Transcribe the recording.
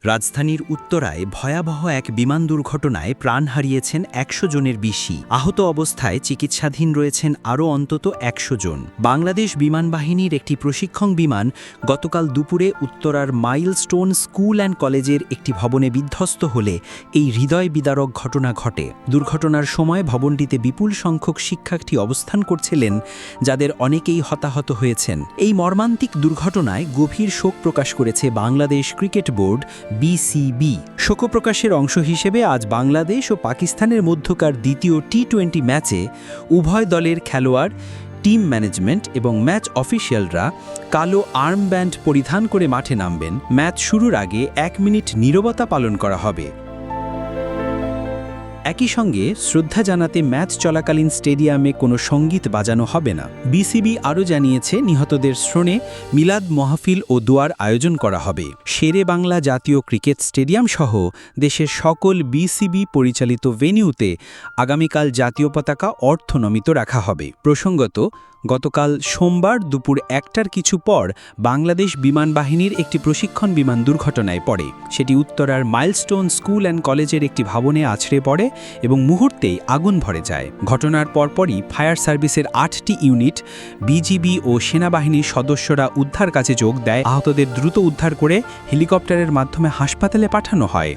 রাজধানীর উত্তরায় ভয়াবহ এক বিমান দুর্ঘটনায় প্রাণ হারিয়েছেন ১০০ জনের বেশি। আহত অবস্থায় চিকিৎসাধীন রয়েছেন আরও অন্তত ১০০ জন। বাংলাদেশ বিমান বাহিনীর একটি প্রশিক্ষণ বিমান গতকাল দুপুরে উত্তরার মাইলস্টোন স্কুল অ্যান্ড কলেজের একটি ভবনে বিধ্বস্ত হলে এই হৃদয় বিদারক ঘটনা ঘটে। দুর্ঘটনার সময় ভবনটিতে বিপুল সংখ্যক শিক্ষার্থী অবস্থান করছিলেন, যাদের অনেকেই হতাহত হয়েছেন। এই মর্মান্তিক দুর্ঘটনায় গভীর শোক প্রকাশ করেছে বাংলাদেশ ক্রিকেট বোর্ড বিসিবি। শোকপ্রকাশের অংশ হিসেবে আজ বাংলাদেশ ও পাকিস্তানের মধ্যকার দ্বিতীয় টি-20 ম্যাচে উভয় দলের খেলোয়াড়, টিম ম্যানেজমেন্ট এবং ম্যাচ অফিসিয়ালরা কালো আর্মব্যান্ড পরিধান করে মাঠে নামবেন। ম্যাচ শুরুর আগে ১ মিনিট নীরবতা পালন করা হবে। একই সঙ্গে শ্রদ্ধা জানাতে ম্যাচ চলাকালীন স্টেডিয়ামে কোনো সঙ্গীত বাজানো হবে না। বিসিবি আরও জানিয়েছে, নিহতদের স্মরণে মিলাদ মাহফিল ও দোয়ার আয়োজন করা হবে। শেরে বাংলা জাতীয় ক্রিকেট স্টেডিয়াম সহ দেশের সকল বিসিবি পরিচালিত ভেন্যুতে আগামীকাল জাতীয় পতাকা অর্ধনমিত রাখা হবে। প্রসঙ্গত, গতকাল সোমবার দুপুর ১টার কিছু পর বাংলাদেশ বিমান বাহিনীর একটি প্রশিক্ষণ বিমান দুর্ঘটনায় পড়ে। সেটি উত্তরার মাইলস্টোন স্কুল অ্যান্ড কলেজের একটি ভবনে আছড়ে পড়ে এবং মুহূর্তেই আগুন ভরে যায়। ঘটনার পরপরই ফায়ার সার্ভিসের ৮টি ইউনিট, বিজিবি ও সেনাবাহিনীর সদস্যরা উদ্ধার কাজে যোগ দেয়। আহতদের দ্রুত উদ্ধার করে হেলিকপ্টারের মাধ্যমে হাসপাতালে পাঠানো হয়।